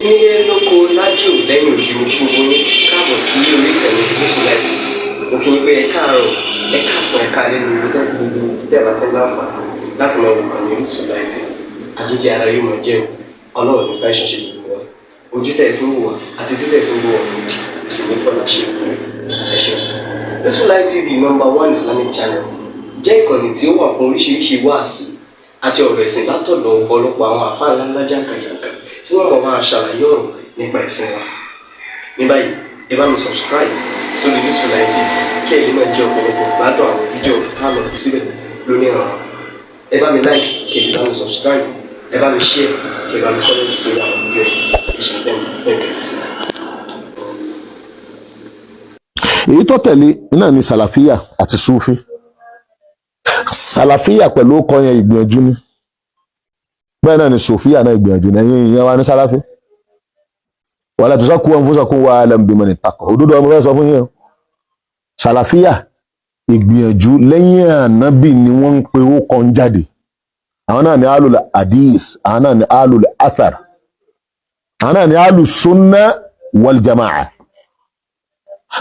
nílé lóko lájò lẹ́yìn òdì mo kí gbogbo yín káàbọ̀ sí orí ìkànnì Yusufullahi. Mo kí yín pé ẹ káàárọ̀ ẹ káàsán ẹ káalẹ́ ní ibi tẹ́kù gbogbo tẹ́ẹ̀bà tẹ́ láǹfààní láti máa wò ìkànnì Yusufullahi. Àjíjẹ ara yóò máa jẹun ọlọ́run ní fẹ́ ṣọṣẹ́ gbogbo wa ojú tẹ̀ fún wò wá àti títẹ̀ fún wò wá lòdì kò sì ní fọ́nà ṣe ẹ ṣeun. Yusufullahi TV #1 Islamic channel jẹ́ ìkànnì tí ó wà fún oríṣiríṣi wáàsí àti ọ̀rọ̀ ẹ̀sìn látọ̀dọ̀ ọ̀pọ̀lọpọ̀ àwọn àfáà ńláńlá jàǹkàjàǹkà tí wọ́n mọ̀ máa ṣàlàyé ọ̀rọ̀ nípa ẹ̀sìn wa. Ní báyìí ẹ bá mi subscribe sórí Yusufullahi TV kí ẹ lè máa jẹ ọ̀pọ̀lọpọ̀ gbádùn àwọn fídíò táwọn fi síbẹ̀ lónìí ọ̀rọ̀. Ẹ bá mi like kí ẹ sì bá mi subscribe, ẹ bá mi share kí ẹ bá mi comment sórí àwọn fídíò ìṣẹ̀lẹ̀ bẹ́ẹ̀ sí. èyí tó tẹ̀lé náà ni sàlàfíà àti súfí. Sàlàfíà pẹ̀lú ọkọ yẹn ìgbìyànjú ni, bẹ́ẹ̀ náà ni sòfíà náà ìgbìyànjú ni. Ẹ̀yin ìyẹn wa ní sàlàfí wala tuzakku anfusakum wa a'lamu biman ittaqa. Òdodo ọmọ fẹ́ sọ fún yín o. Sàlàfíà ìgbìyànjú lẹ́yìn ànábì ni wọ́n ń pe ó kan jáde. Àwọn náà ni alul hadith, àwọn náà ni alul athar, àwọn náà ni alus sunna wal jama'a.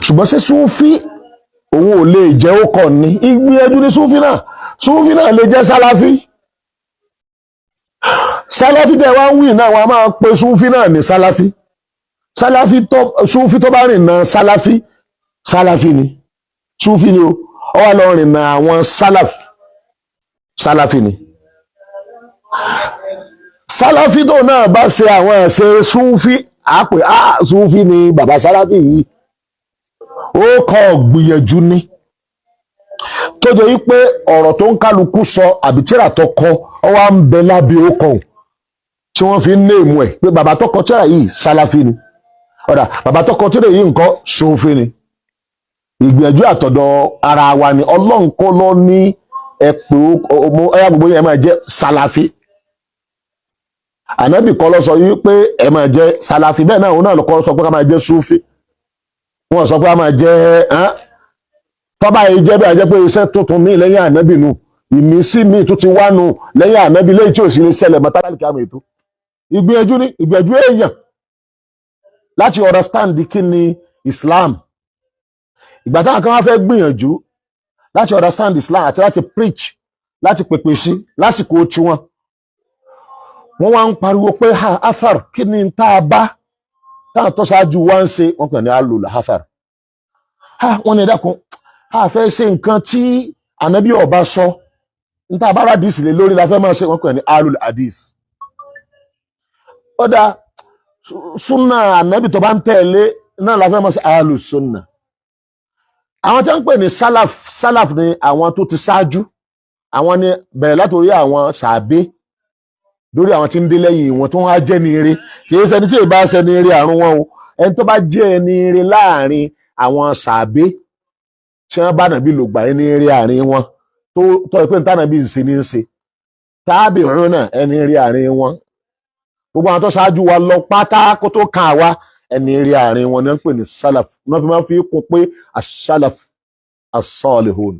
Ṣùgbọ́n ṣé súfí òun ò lè jẹ́ ó kàn ní ìgbìyànjú ní súfí náà lè jẹ́ sálàfí. Sálàfí tẹ́ wá ń wí náà wọ́n a máa pe súfí náà ní sálàfí. Súfí tó bá rìn náà sálàfí ni. Súfí ni ó wà lọ rìn náà àwọn sálàfí ni. Sálàfí tó náà bá ṣe àwọn ẹ̀ṣẹ̀ súfí àpè súfí ni bàbá sálàfí yìí. Ó kọ gbìyànjú ní tó jẹ́ wípé ọ̀rọ̀ tó ń kálukú sọ àbí tírà tó kọ ọ wá ń bẹ lábẹ́ ó kọ tí wọ́n fi ń lé ìmú ẹ̀ pé bàbá tó kọ tírà yìí sálàfí ni, ọ̀dà bàbá tó kọ tírà yìí nǹkan súfí ni. Ìgbìyànjú àtọ̀dọ̀ ara wa ni. Ọlọ́run kọ́ lọ ní ẹ̀pẹ́ ẹ̀yà gbogbo yẹn máa jẹ́ sálàfí. Ànábì kọ́ lọ sọ yìí pé ẹ máa jẹ́ sálàfí, bẹ́ẹ̀ náà òun náà lọ́kọ́ sọ pé ká máa jẹ́ súfí. Wọ́n sọ pé a máa jẹ́ tọ́ba yìí jẹ́ bí a jẹ́ pé iṣẹ́ tuntun míì lẹ́yìn ànábì nù, ìmísí míì tó ti wá nù lẹ́yìn ànábì lẹ́yìn tí ò sí lè ṣẹlẹ̀ mọ́tàlálì kí a mọ̀ ètò. Ìgbìyànjú ni ìgbìyànjú èèyàn láti understand kí ni Islam. Ìgbà táwọn kan wá fẹ́ gbìyànjú láti understand Islam àti láti preach láti pèpè sí lásìkò tiwọn, wọ́n wá ń pariwo pé afar kí ni tá a bá táwọn tó ṣáájú wá ń ṣe, wọ́n kàn ní alul athar. Wọ́n ní ẹ̀dàkùn fẹ́ ṣe nǹkan tí ànábì ọba sọ níta bá rádìsì lé lórí la fẹ́ máa ṣe, wọ́n kàn ní alul hadith. Ó dá súnà ànábì tó bá ń tẹ̀lé náà la fẹ́ máa ṣe alul súnà. Àwọn tí wọ́n ń pè ní sálàf ni àwọn tó ti ṣáájú, àwọn ni bẹ̀rẹ̀ látòrí àwọn sàábé lórí àwọn tí ń dé lẹ́yìn wọn tó wọ́n á jẹ́ ní ire. Kìí ṣẹni tí ìbá ṣe ní ire àrùn wọn o. Ẹni tó bá jẹ́ ní ire láàrin àwọn sàábé tí wọ́n bá nàbí lò gbà ní ire àárín wọn tó pé níta nàbí ṣe ní ṣe tábì rún náà ẹni ire àárín wọn. Gbogbo àwọn tó ṣáájú wa lọ pátá kó tó kàn wá ẹni ire àárín wọn ni wọ́n pè ní sálàf. Wọ́n fi máa fi kún pé as-salaf as-salihun.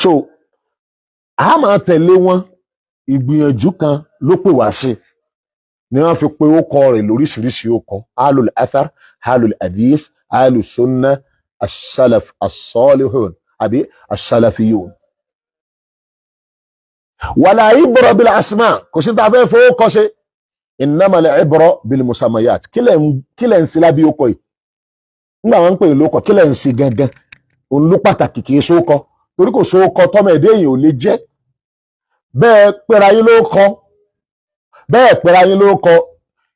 So a máa tẹ̀lé wọn. Ìgbìyànjú kan ló pè wá sí ni wọ́n fi pé ó kọ rẹ̀ lóríṣiríṣi ó kọ alul athar, alul hadith, alul sunna, as-salaf as-salihun àbí as-salafiyun. Wala ibra bil asma, kò sí ta fẹ́ fowó kọ́ ṣe. Innamal ibra bil musammayat. Kílẹ̀ ń sí lábí ó kọ yìí nígbà wọn ń pè lóko kílẹ̀ ń sí gangan òun ló pàtàkì kì í sókọ, torí kò sókọ tọ́mọ ẹ̀dẹ́ èèyàn ò lè jẹ́. Bẹ́ẹ̀ pẹ́ra yín ló kọ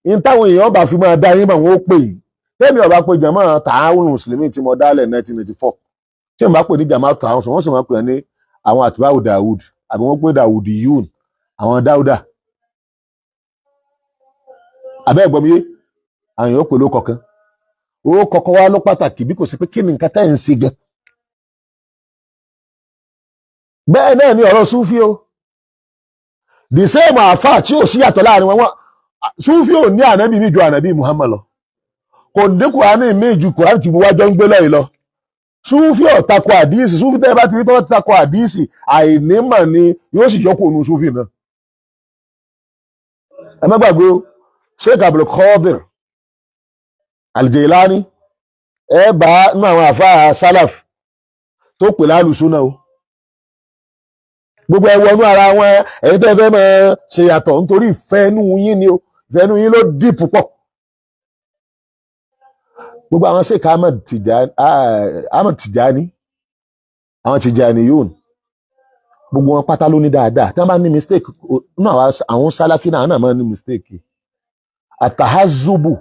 in táwọn èèyàn bá fi máa dá yín máa wọ́n pè yìí. Tẹ́mi ọba pé jàmá Ta'awun Muslimin tí mo dálẹ̀ 1984 tí mo bá pè ní jàmá Ta'awun wọ́n sì máa pè ní àwọn àtibáwò Dawud àbí wọ́n pè Dawudi yun àwọn Dáúdà abẹ́ ẹ̀gbọ́n mi yé àwọn èèyàn pè ló kọ̀ọ̀kan. Ó kọ̀ọ̀kan wá ló pàtàkì bí kò sí pé kí ni nǹkan tẹ́ ń ṣe gan. Bẹ́ẹ̀ náà ni ọ̀rọ̀ Súfí o. The same àfà tí ò sí yàtọ̀ láàrin wọn. Súfí ò ní ànábì mi ju ànábì Muhammad lọ. Kò ní Kùránì mi ju Kùránì tí wájọ́ ń gbé lẹ́yìn lọ. Súfí ò takò àdíìsì. Súfí tẹ́ bá ti rí tó takò àdíìsì àìnímọ̀ ni yóò sì yọkù ònú Súfí náà. ẹ má gbàgbé o Sheikh Abdul Qadir Al-Jilani ẹ bá nínú àwọn àfáà salaf tó pè lálùsúnà o gbogbo ẹ wọnú ara wọn ẹ̀yin tẹ́ fẹ́ máa ṣe yàtọ̀ nítorí ìfẹ́ inú yín ni o ìfẹ́ inú yín ló dì púpọ̀ gbogbo àwọn Sheikh Ahmad Tijani àwọn Tijaniyun gbogbo wọn pátá ló ní dáadáa tí wọn bá ní mistake nínú àwọn sálàfí náà máa ní mistake àtàházùbù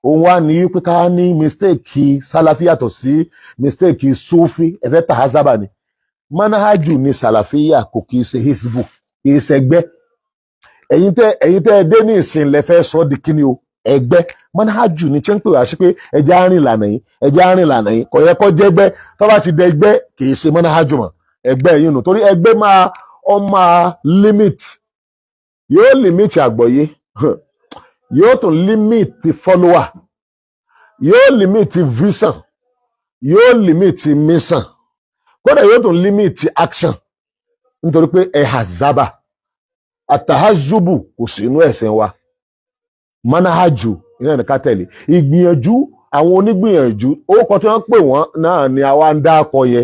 òun wá ní pé ká ní mistake sálàfí yàtọ̀ sí mistake sufi ẹ̀fẹ́ tàházábà ni manahaju ní sàlàfíyà kò kìí ṣe hizbu kìí ṣe ẹgbẹ́ ẹ̀yin tẹ́ ẹ dé ní ìsìn lẹ́fẹ́ sọ di kíni o ẹgbẹ́ manahaju ní tí ń pè wá sí pé ẹjẹ́ àárín ìlànà yìí kò yẹ kó jẹ́ ẹgbẹ́ tó bá ti dẹ ẹgbẹ́ kìí ṣe manahaju mọ́ ẹgbẹ́ yìí nù torí ẹgbẹ́ máa limit yóò limit àgbọ́yé yóò tún limit follower yóò limit vision yóò limit mission kódà yóò tún limit action nítorí pé ẹ̀hàzábà àtàházùbù kò sí inú ẹ̀sìn wa manahaju iná ní ká tẹ̀lé ìgbìyànjú àwọn onígbìyànjú orúkọ tí wọ́n pè wọ́n náà ni àwa ń dákọ yẹ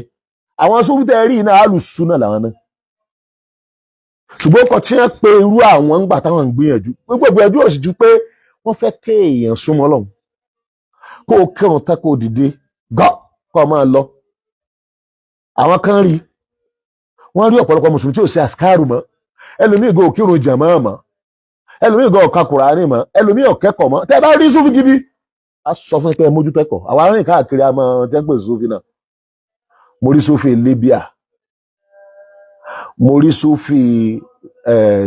àwọn sófítẹ́ rí iná alùsùnà làwọn náà ṣùgbọ́n orúkọ tí wọ́n pe irú àwọn ńgbà táwọn ń gbìyànjú gbogbo ìgbìyànjú ò sì ju pé wọ́n fẹ́ kéèyàn súnmọ́ Ọlọ́run kó o kírun tán kó o dìde gọ́ kó o máa lọ àwọn kan rí wọ́n rí ọ̀pọ̀lọpọ̀ mùsùlùmí tí ò ṣe àsìkáàrù mọ́ ẹlòmíì gan òkírun jàmáà mọ́ ẹlòmíì gan ọ̀ka Kùránì mọ́ ẹlòmíì ọ̀kẹ́kọ̀ọ́ mọ́ tẹ́ bá rí súfì gidi a sọ fún pé mójútó ẹ̀kọ́ àwọn arìnrìn káàkiri a máa tẹ́ ń pè súfì náà mo rí súfì Libya mo rí súfì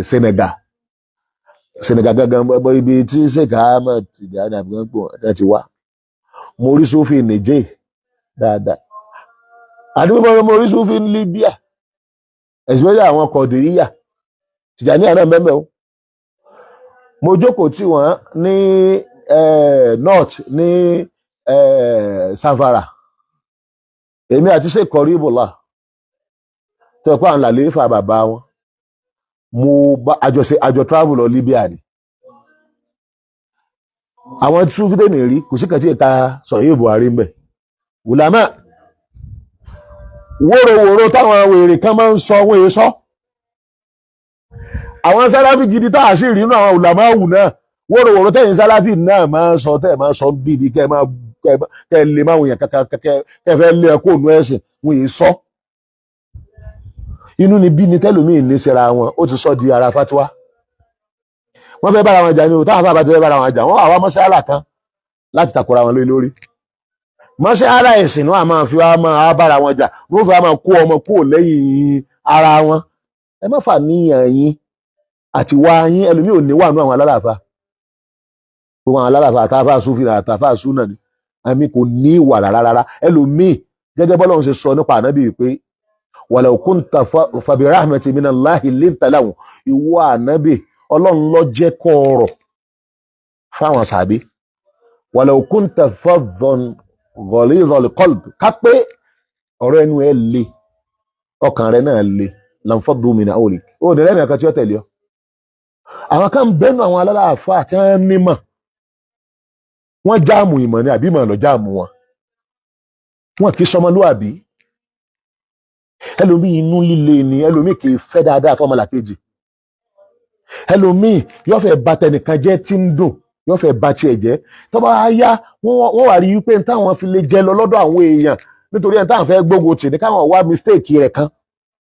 Senegal gangan ibi tí sèkà Ahmad Tijani àbíkán pò ẹ ti wá mo rí súfì Niger dáadáa àdúgbò mo rí súfì ní Libya especially àwọn Kọ̀dìríyà Tìjàníyà náà mẹ́mẹ́ o mo jókòó tí wọ́n ní north ní Zamfara èmi àti ṣe kọrí ìbòlá tó ẹ̀kọ́ àwọn làlẹ́fà bàbá wọn mo bá àjọ travel lọ Libya ni àwọn tí súfì tèmi rí kò sí kàtí ìta sọ̀rọ̀ yìí Buhari mbẹ̀ wùlámà wóróworó táwọn wèrè kan máa ń sọ wọ́n èé sọ àwọn sáláfì gidi tá a sì rí inú àwọn ulàmáwù náà wóróworó tẹ̀yìn sáláfì náà máa ń sọ tẹ́ máa ń sọ bíbí kẹ́ lè máa wòyàn kẹ́ fẹ́ lé ẹkọ́ ònú ẹ̀sìn wọ́n èé sọ inú ni bí ni tẹ́lòmíì ní síra wọn ó ti sọ di ara fatiwa wọ́n fẹ́ bára wọn jà ní o táwọn afábà ti fẹ́ bára wọn jà wọ́n àwa mọ́sálà kan láti takora wọn lórí mọ́sálà ẹ̀sìn náà máa fi wá máa bára wọn jà wọ́n fi wá máa kó ọmọ kúrò lẹ́yìn ara wọn ẹ má fà níyàn yín àti wá yín ẹlòmíì ò ní wà nú àwọn alálàáfà gbogbo àwọn alálàáfà àtàfà súfìlà àtàfà súnà ni àmì kò ní ìwà rárá ẹlòmíì gẹ́gẹ́ bọ́lá òun ṣe sọ nípa ànábì pé walau kunta fa bi rahmati minallahi linta lahum ìwọ ànábì ọlọ́run ló jẹ́ kó ọ̀rọ̀ fáwọn sàbí walau kunta faddan ghalidhal qalb ká pé ọ̀rọ̀ ẹnu ẹ le ọkàn rẹ náà le lanfaddu min hawlik ó ní lẹ́nu ẹ̀kan tí ó tẹ̀lé ọ àwọn kan bẹ́nu àwọn alálàáfà àti àwọn mímọ̀ wọ́n jáàmù ìmọ̀ ni àbí ìmọ̀ lọ jáàmù wọn kì í sọmọlúwàbí ẹlòmíì inú líle ni ẹlòmíì kì í fẹ́ dáadáa fọmọlàkejì ẹlòmíì yóò fẹ́ bà tẹnìkan jẹ́ tí ń dùn yóò fẹ́ bà tiẹ̀ jẹ́ tó bá yá wọ́n wà rí wípé táwọn fi lè jẹ lọ lọ́dọ̀ àwọn èèyàn nítorí ẹni táwọn fẹ́ gbógun tì ní káwọn wá mistake rẹ̀ kan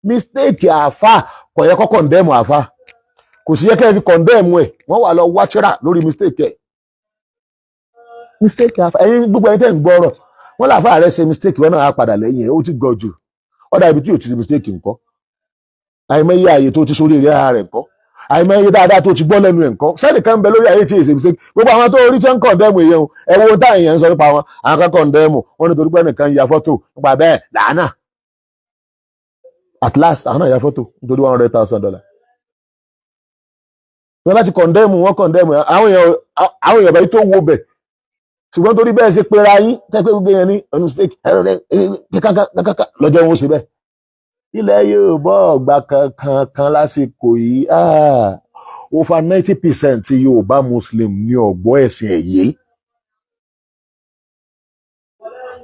mistake àáfà kò yẹ kó condemn àáfà kò sí yẹ kẹ́ ẹ fi condemn ẹ̀ wọ́n wà lọ wáṣẹ́rà lórí mistake ẹ̀ mistake àáfà ẹ̀yin gbogbo ẹni tẹ́ ń gbọ́rọ̀ wọ́n láàfà rẹ̀ ṣe mistake wọn náà á padà lẹ́yìn ẹ̀ ó ti gọ̀ jù ọ̀dà ibi tí ò ti ṣe mistake ńkọ́ àìmọye ààyè tó ti sórí ìrẹ́ rẹ̀ ńkọ́ àìmọye dáadáa tó ti gbọ́ lẹ́nu ẹ̀ ńkọ́ sẹ́ni kan bẹ lórí ayé tí èsè mistake gbogbo àwọn tó rí tí ń condemn èèyàn ẹ wo táwọn èèyàn ń sọ nípa wọn àwọn kan condemn wọn nítorí pé ẹnìkan ya fọ́tò nípa bẹ́ẹ̀ làánà at last àwọn náà ya fọ́tò nítorí $100,000 wọ́n láti condemn wọn condemn àwọn èèyàn báyìí tó wo bẹ̀ ṣùgbọ́n torí bẹ́ẹ̀ ṣe pera yín tẹ́pẹ́ gbogbo yẹn ní ọ̀nà mistake kàkàkà lọ́jọ́ wọn ó ṣe bẹ́ẹ̀ ilẹ̀ Yorùbá ọ̀gbà kankan lásìkò yìí over 90% Yorùbá Muslim ní ọ̀gbọ́ ẹ̀sìn ẹ̀yẹ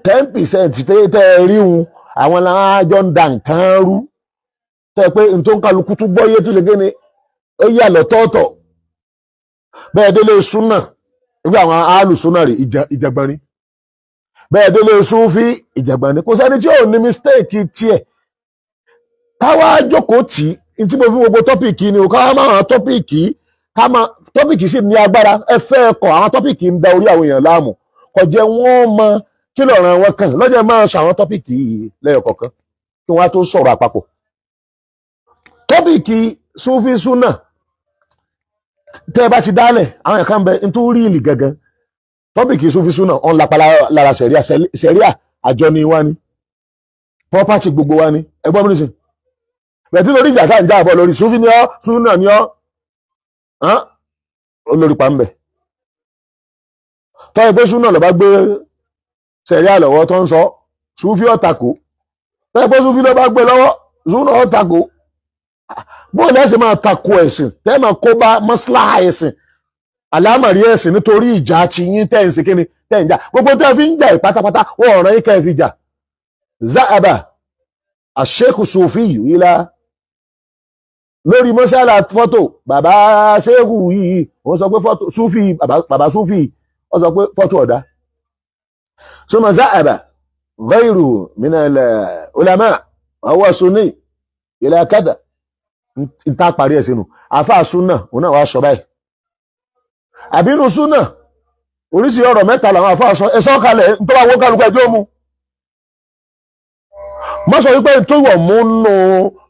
10% tẹ́ rí wọn àwọn làwọn àjọ ń da nǹkan rú tẹ́ pé n tó ń kálukú tún gbọ́yé tó ṣe kéne ó yà lọ́tọ̀ọ̀tọ̀ bẹ́ẹ̀ délé súnà nígbà àwọn áàlù súnà rè ìjàgbọ́nrín bẹ́ẹ̀ délé súnfí ìjàgbọ́nrín kò sẹ́ni tí ò ní mistake tiẹ̀ káwá jókòó tì í tí mo fi gbogbo tọ́pìkì ni ò káwá máa tọ́pìkì sì ní agbára ẹ fẹ́ ẹ̀kọ́ àwọn tọ́pìkì ń da orí àwọn èèyàn láàmú kò jẹ́ wọ́n mọ kí lọ̀ràn wọn kàn lọ́jọ́ máa sọ àwọn tọ́pìkì yìí lẹ́yọ̀kọ̀ọ̀kan kí wọ́n á tó sọ̀rọ̀ àpapọ̀ tọ́pìkì súnfí súnà tẹ́ ẹ bá ti dálẹ̀ àwọn ẹ̀ka ń bẹ nítorí ìlì gangan tọ́pìkì súnfí súnà ọ̀n lápá lára sẹ̀ríà àjọ ni wá ní property gbogbo wá ní ẹgbọ́n mi nìsín bẹ̀tí lórí ìjà tá à ń jábọ̀ lórí súnfí ni ọ́ súnà ni ọ́ olórí pa ń bẹ̀ tọ́ ẹ pé súnà lọ́ba gbé sẹ̀ríà lọ́wọ́ tó ń sọ súnfí ọ̀tàkù tọ́ ẹ pé súnfí lọ́ba gbé lọ́wọ́ súnà ọ̀tàkù bóòlù ẹ̀sìn máa takò ẹ̀sìn tẹ́ máa kó bá mọ́síláhà ẹ̀sìn àlámọ̀rí ẹ̀sìn nítorí ìjà ti yín tẹ́ǹsì kíni tẹ́ǹjà gbogbo tẹ́ fi ń jà pátápátá wọ́n ọ̀ràn yín kẹ́ fi jà zaaba àṣekù sùfì ìlà lórí mọ́sálà fọ́tò bàbá ṣéhù yìí wọ́n sọ pé fọ́tò sùfì bàbá sùfì wọ́n sọ pé fọ́tò ọ̀dá sọmọ zaaba ghayru minal ulama huwa sunni ìlà kádà ń tá parí ẹ̀ sínú àfáà súnà òun náà wá sọ báyìí àbínú súnà oríṣi ọ̀rọ̀ mẹ́ta làwọn àfáà sọ ẹ̀sọ́ kalẹ̀ tó bá wọ́n kálukú ẹjọ́ mu mọ́ sọ wípé tó wọ̀ mú nù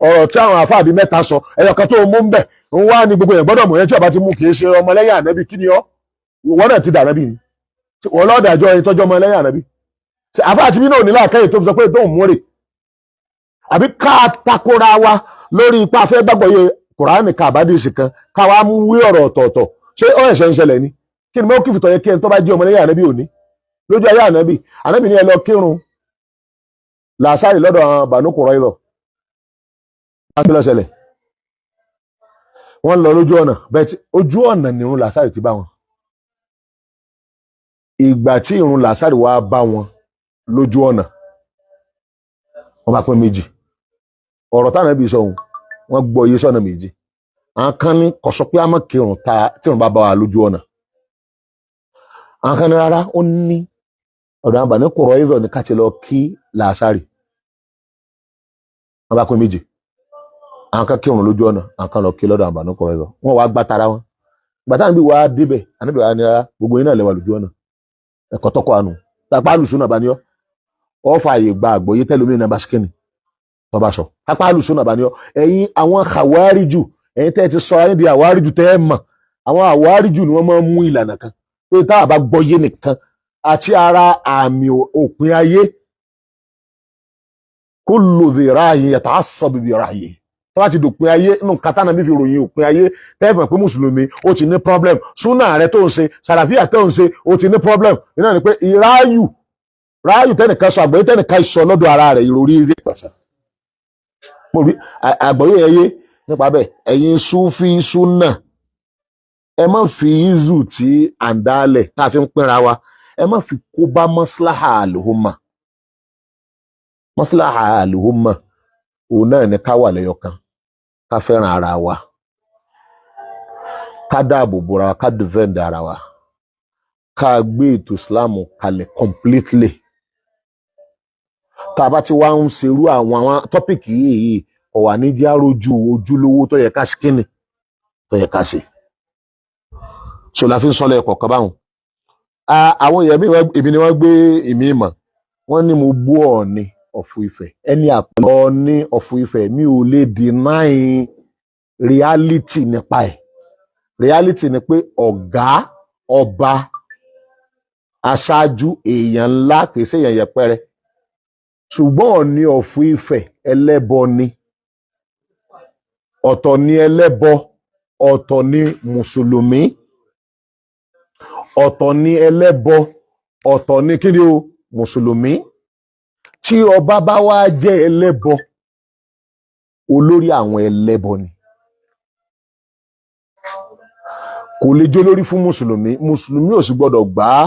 ọ̀rọ̀ tí àwọn àfáà bíi mẹ́ta sọ ẹ̀yọ̀ kan tó mú ń bẹ̀ ń wá ní gbogbo yẹn gbọ́dọ̀ mọ̀ yẹn tí ọba ti mú kì í ṣe ọmọlẹ́yìn ànábì kí ni ọ́ wọ́n náà ti dànábì ni wọ́n lọ́ọ̀dàjọ́ ẹni tọ́jọ́ ọmọlẹ́yìn ànábì àfáà tí bí náà ní láàkẹ́yìn tó fi sọ pé tó ń múrè àbí ká takora wa lórí ipa afẹ́ gbàgbọ́ yẹ kùránì ká àbádìsì kan káwa mú wí ọ̀rọ̀ ọ̀tọ̀ọ̀tọ̀ ṣé ó ẹ̀ṣẹ̀ ń ṣẹlẹ̀ ni kí ni mọ́ kí fìtọ̀ yẹ kí ẹni tó bá jẹ́ ọmọlẹ́yìn ànábì òní lójú ayé ànábì ní ẹ lọ kírun làásàrì lọ́dọ̀ àwọn Banu Qurayza kí ló ṣẹlẹ̀ wọ́n lọ lójú ọ̀nà bẹ́ẹ̀ ojú ọ̀nà nìrun làásàrì ti bá wọn ìgbà tí ìrun làásàrì wá bá wọn lójú ọ̀nà wọ́n bá pín méjì ọ̀rọ̀ táwọn ẹbí sọ̀hún wọ́n gbọ́ iye sọ̀nà méjì àwọn kan ní kò sọ pé a máa kírun tírun bá bá wa lójú ọ̀nà àwọn kan ní rárá ó ní ọ̀dọ̀ àwọn Banu Qurayza ní ká ti lọ kí làásàrì wọ́n bá pín méjì àwọn kan kírun lójú ọ̀nà àwọn kan lọ kí lọ́dọ̀ àwọn Banu Qurayza wọ́n wá gbá tara wọn gbàtà níbi wàá débẹ̀ àníbi wàá ní rárá gbogbo yín náà lẹ́wà lójú ọ̀nà ẹ̀kọ́ tọ́kọ̀ àánú tàpá àlùsùn náà bá ní ọ́ fààyè gba àgbọ́yé tẹ́lómi náà bá ṣíkìnì tọba sọ kápá àlùsùn náà bá ní ọ ẹ̀yin àwọn àwáríjù ẹ̀yin tẹ́ ti sọ ayé di àwáríjù tẹ́ ẹ mọ̀ àwọn àwáríjù ni wọ́n máa ń mú ìlànà kan pé táwọn bá gbọ́yé nìkan àti ara àmì òpin ayé kullu dhi ra'yin yata'assab bi ra'yihi tó bá ti dòpin ayé nínú katana bí fi ròyìn òpin ayé tẹ́ẹ̀fẹ̀ pé mùsùlùmí ó ti ní problem súnà rẹ tó ń ṣe sàràfíà tó ń ṣe ó ti ní problem iná ni pé ráàyù tẹ́nìkan sọ àgbọ́yé tẹ́nìkan sọ lọ́dọ̀ ara rẹ̀ ìròrí rí pàṣẹ mo rí àgbọ́yé ẹyẹ nípa bẹ́ẹ̀ ẹ̀yin súfí súnà ẹ má fi izu tí à ń dálẹ̀ tá a fi ń pínra wa ẹ má fi kó bá maslaha al-umma òun náà ní ká wà lẹ́yọ̀kan ká fẹ́ràn ara wa ká dáàbò bora wa ká defend ara wa ká gbé ètò Islam kalẹ̀ completely tá a bá ti wá ń ṣerú àwọn tọ́pìkì yìí ọ̀wà ní jẹ́ àrójú ojúlówó tó yẹ ká sí kíni tó yẹ ká sí so la fi ń sọlẹ̀ ẹ̀kọ́ kan báwọn àwọn èèyàn èmi ni wọ́n gbé ìmí ìmọ̀ wọ́n ní mo bú Ọọ̀ni of Ifẹ̀ ẹni àpẹẹrẹ Ọọ̀ni of Ifẹ̀ mi ò lè deny reality nípa ẹ̀ reality ni pé ọ̀gá ọba aṣáájú èèyàn ńlá kìí ṣe èèyàn yẹpẹrẹ ṣùgbọ́n Ọọ̀ni of Ifẹ̀ ẹlẹ́bọ ni ọ̀tọ̀ ni ẹlẹ́bọ ọ̀tọ̀ ni mùsùlùmí ọ̀tọ̀ ni ẹlẹ́bọ ọ̀tọ̀ ni kí ni o mùsùlùmí tí ọba bá wá jẹ́ ẹlẹ́bọ olórí àwọn ẹlẹ́bọ ni kò lè jó lórí fún mùsùlùmí ò sì gbọdọ̀ gbà á